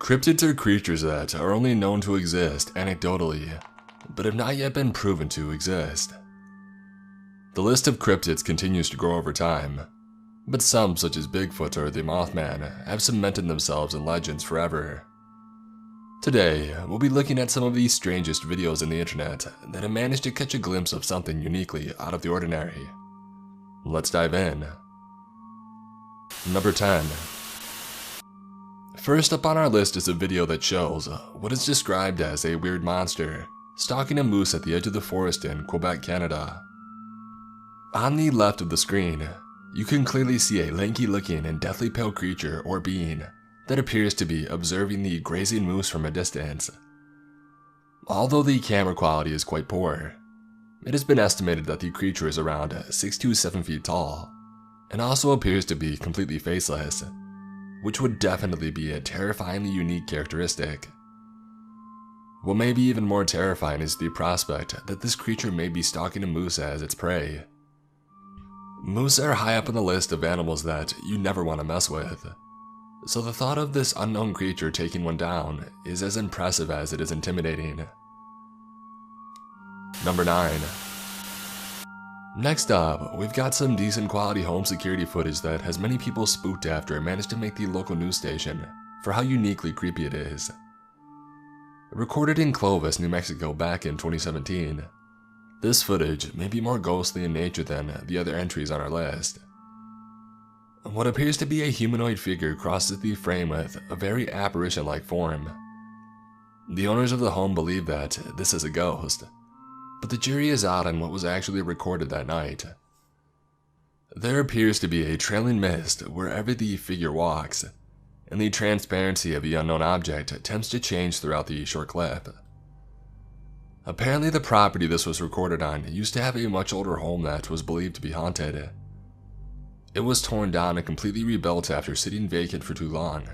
Cryptids are creatures that are only known to exist anecdotally, but have not yet been proven to exist. The list of cryptids continues to grow over time, but some, such as Bigfoot or the Mothman, have cemented themselves in legends forever. Today, we'll be looking at some of the strangest videos on the internet that have managed to catch a glimpse of something uniquely out of the ordinary. Let's dive in. Number 10. First up on our list is a video that shows what is described as a weird monster stalking a moose at the edge of the forest in Quebec, Canada. On the left of the screen, you can clearly see a lanky-looking and deathly pale creature or being that appears to be observing the grazing moose from a distance. Although the camera quality is quite poor, it has been estimated that the creature is around 6 to 7 feet tall, and also appears to be completely faceless, which would definitely be a terrifyingly unique characteristic. What may be even more terrifying is the prospect that this creature may be stalking a moose as its prey. Moose are high up on the list of animals that you never want to mess with, so the thought of this unknown creature taking one down is as impressive as it is intimidating. Number 9. Next up, we've got some decent quality home security footage that has many people spooked after it managed to make the local news station for how uniquely creepy it is. Recorded in Clovis, New Mexico back in 2017, this footage may be more ghostly in nature than the other entries on our list. What appears to be a humanoid figure crosses the frame with a very apparition-like form. The owners of the home believe that this is a ghost, but the jury is out on what was actually recorded that night. There appears to be a trailing mist wherever the figure walks, and the transparency of the unknown object attempts to change throughout the short clip. Apparently the property this was recorded on used to have a much older home that was believed to be haunted. It was torn down and completely rebuilt after sitting vacant for too long,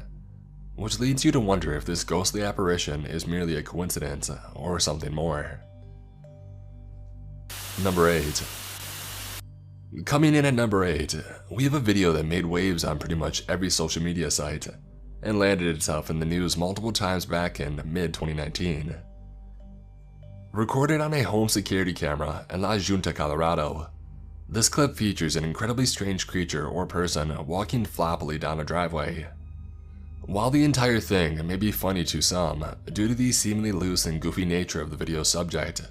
which leads you to wonder if this ghostly apparition is merely a coincidence or something more. Number 8. Coming in at number 8, we have a video that made waves on pretty much every social media site and landed itself in the news multiple times back in mid-2019. Recorded on a home security camera in La Junta, Colorado, this clip features an incredibly strange creature or person walking floppily down a driveway. While the entire thing may be funny to some due to the seemingly loose and goofy nature of the video's subject,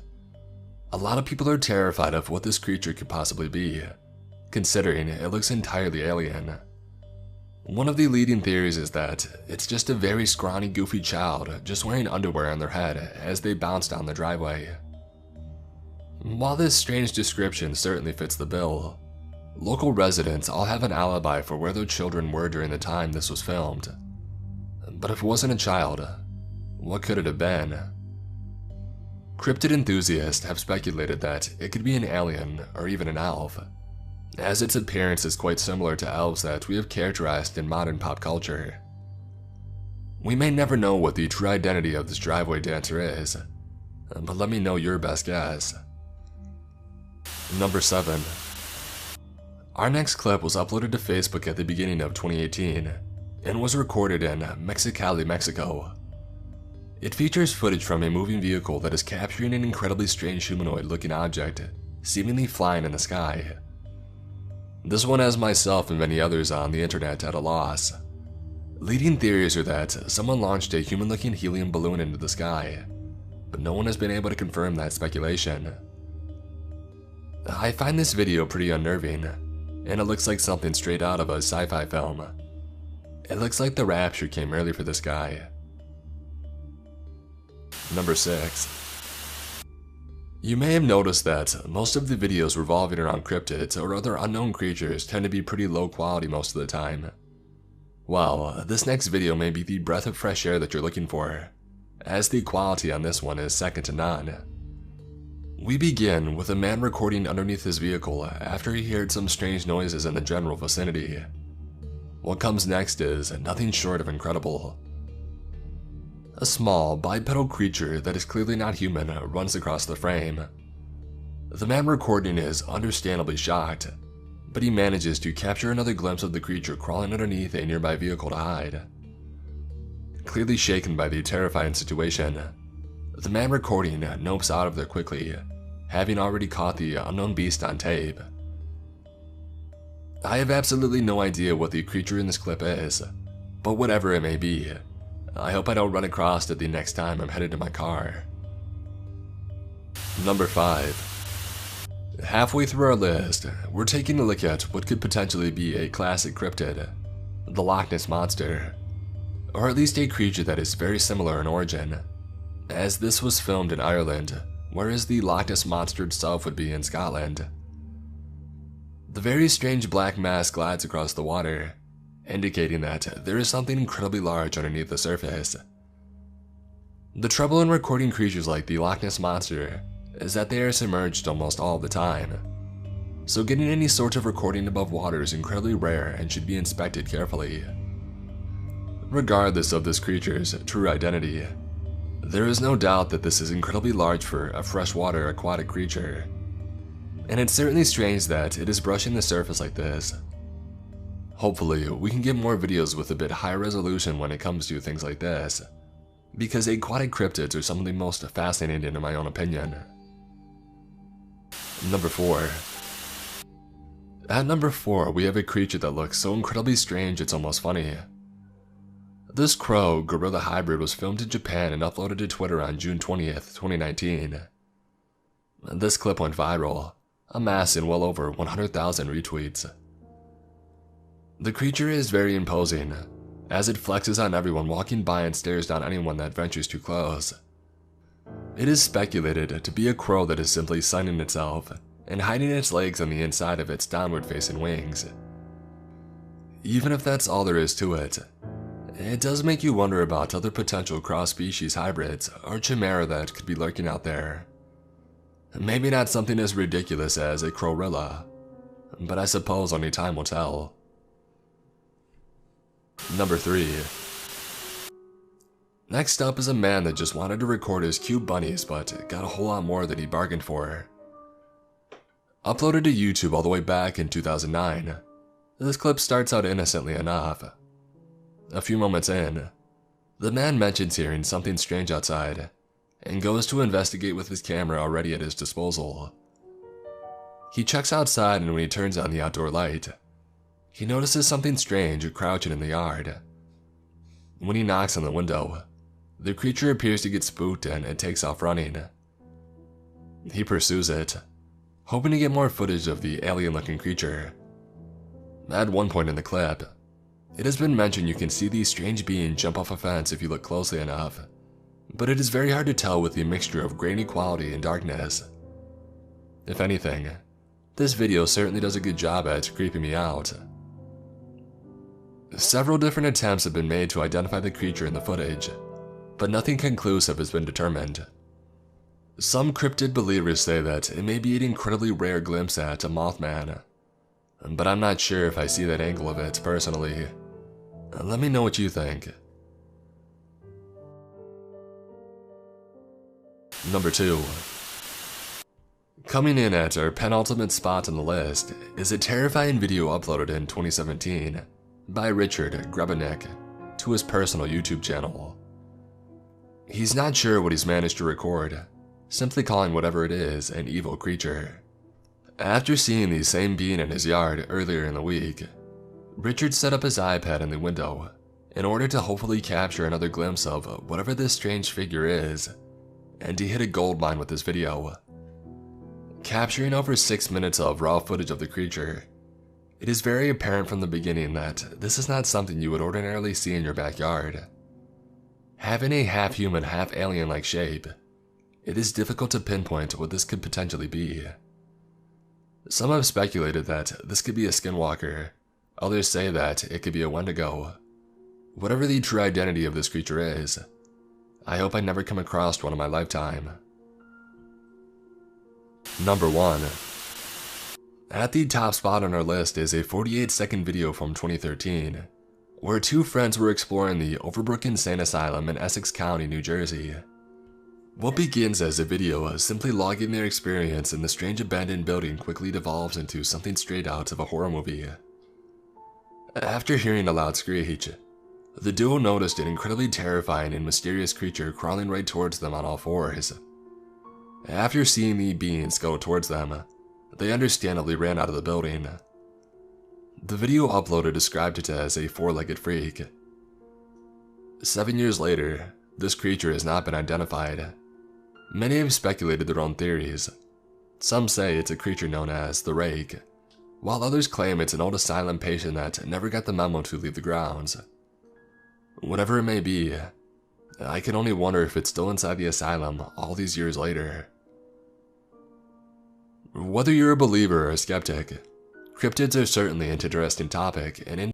a lot of people are terrified of what this creature could possibly be, considering it looks entirely alien. One of the leading theories is that it's just a very scrawny, goofy child just wearing underwear on their head as they bounce down the driveway. While this strange description certainly fits the bill, local residents all have an alibi for where their children were during the time this was filmed. But if it wasn't a child, what could it have been? Cryptid enthusiasts have speculated that it could be an alien or even an elf, as its appearance is quite similar to elves that we have characterized in modern pop culture. We may never know what the true identity of this driveway dancer is, but let me know your best guess. Number 7. Our next clip was uploaded to Facebook at the beginning of 2018 and was recorded in Mexicali, Mexico. It features footage from a moving vehicle that is capturing an incredibly strange humanoid-looking object, seemingly flying in the sky. This one has myself and many others on the internet at a loss. Leading theories are that someone launched a human-looking helium balloon into the sky, but no one has been able to confirm that speculation. I find this video pretty unnerving, and it looks like something straight out of a sci-fi film. It looks like the rapture came early for this guy. Number 6. You may have noticed that most of the videos revolving around cryptids or other unknown creatures tend to be pretty low quality most of the time. Well, this next video may be the breath of fresh air that you're looking for, as the quality on this one is second to none. We begin with a man recording underneath his vehicle after he heard some strange noises in the general vicinity. What comes next is nothing short of incredible. A small, bipedal creature that is clearly not human runs across the frame. The man recording is understandably shocked, but he manages to capture another glimpse of the creature crawling underneath a nearby vehicle to hide. Clearly shaken by the terrifying situation, the man recording nopes out of there quickly, having already caught the unknown beast on tape. I have absolutely no idea what the creature in this clip is, but whatever it may be, I hope I don't run across it the next time I'm headed to my car. Number 5. Halfway through our list, we're taking a look at what could potentially be a classic cryptid, the Loch Ness Monster, or at least a creature that is very similar in origin, as this was filmed in Ireland, whereas the Loch Ness Monster itself would be in Scotland. The very strange black mass glides across the water, indicating that there is something incredibly large underneath the surface. The trouble in recording creatures like the Loch Ness Monster is that they are submerged almost all the time, so getting any sort of recording above water is incredibly rare and should be inspected carefully. Regardless of this creature's true identity, there is no doubt that this is incredibly large for a freshwater aquatic creature, and it's certainly strange that it is brushing the surface like this. Hopefully, we can get more videos with a bit higher resolution when it comes to things like this, because aquatic cryptids are some of the most fascinating in my own opinion. Number 4. At number 4, we have a creature that looks so incredibly strange it's almost funny. This crow gorilla hybrid was filmed in Japan and uploaded to Twitter on June 20th, 2019. This clip went viral, amassing well over 100,000 retweets. The creature is very imposing, as it flexes on everyone walking by and stares down anyone that ventures too close. It is speculated to be a crow that is simply sunning itself and hiding its legs on the inside of its downward-facing wings. Even if that's all there is to it, it does make you wonder about other potential cross-species hybrids or chimera that could be lurking out there. Maybe not something as ridiculous as a crowrilla, but I suppose only time will tell. Number 3. Next up is a man that just wanted to record his cute bunnies but got a whole lot more than he bargained for. Uploaded to YouTube all the way back in 2009, this clip starts out innocently enough. A few moments in, the man mentions hearing something strange outside and goes to investigate with his camera already at his disposal. He checks outside, and when he turns on the outdoor light, he notices something strange crouching in the yard. When he knocks on the window, the creature appears to get spooked and it takes off running. He pursues it, hoping to get more footage of the alien-looking creature. At one point in the clip, it has been mentioned you can see these strange beings jump off a fence if you look closely enough, but it is very hard to tell with the mixture of grainy quality and darkness. If anything, this video certainly does a good job at creeping me out. Several different attempts have been made to identify the creature in the footage, but nothing conclusive has been determined. Some cryptid believers say that it may be an incredibly rare glimpse at a Mothman, but I'm not sure if I see that angle of it personally. Let me know what you think. Number 2. Coming in at our penultimate spot on the list is a terrifying video uploaded in 2017 by Richard Grebenik to his personal YouTube channel. He's not sure what he's managed to record, simply calling whatever it is an evil creature. After seeing the same being in his yard earlier in the week, Richard set up his iPad in the window in order to hopefully capture another glimpse of whatever this strange figure is, and he hit a gold mine with this video. Capturing over 6 minutes of raw footage of the creature, it is very apparent from the beginning that this is not something you would ordinarily see in your backyard. Having a half-human, half-alien-like shape, it is difficult to pinpoint what this could potentially be. Some have speculated that this could be a skinwalker, others say that it could be a Wendigo. Whatever the true identity of this creature is, I hope I never come across one in my lifetime. Number 1. At the top spot on our list is a 48-second video from 2013, where 2 friends were exploring the Overbrook Insane Asylum in Essex County, New Jersey. What begins as a video simply logging their experience in the strange abandoned building quickly devolves into something straight out of a horror movie. After hearing a loud screech, The duo noticed an incredibly terrifying and mysterious creature crawling right towards them on all fours. After seeing the beings go towards them, they understandably ran out of the building. The video uploader described it as a four-legged freak. 7 years later, this creature has not been identified. Many have speculated their own theories. Some say it's a creature known as the Rake, while others claim it's an old asylum patient that never got the memo to leave the grounds. Whatever it may be, I can only wonder if it's still inside the asylum all these years later. Whether you're a believer or a skeptic, cryptids are certainly an interesting topic and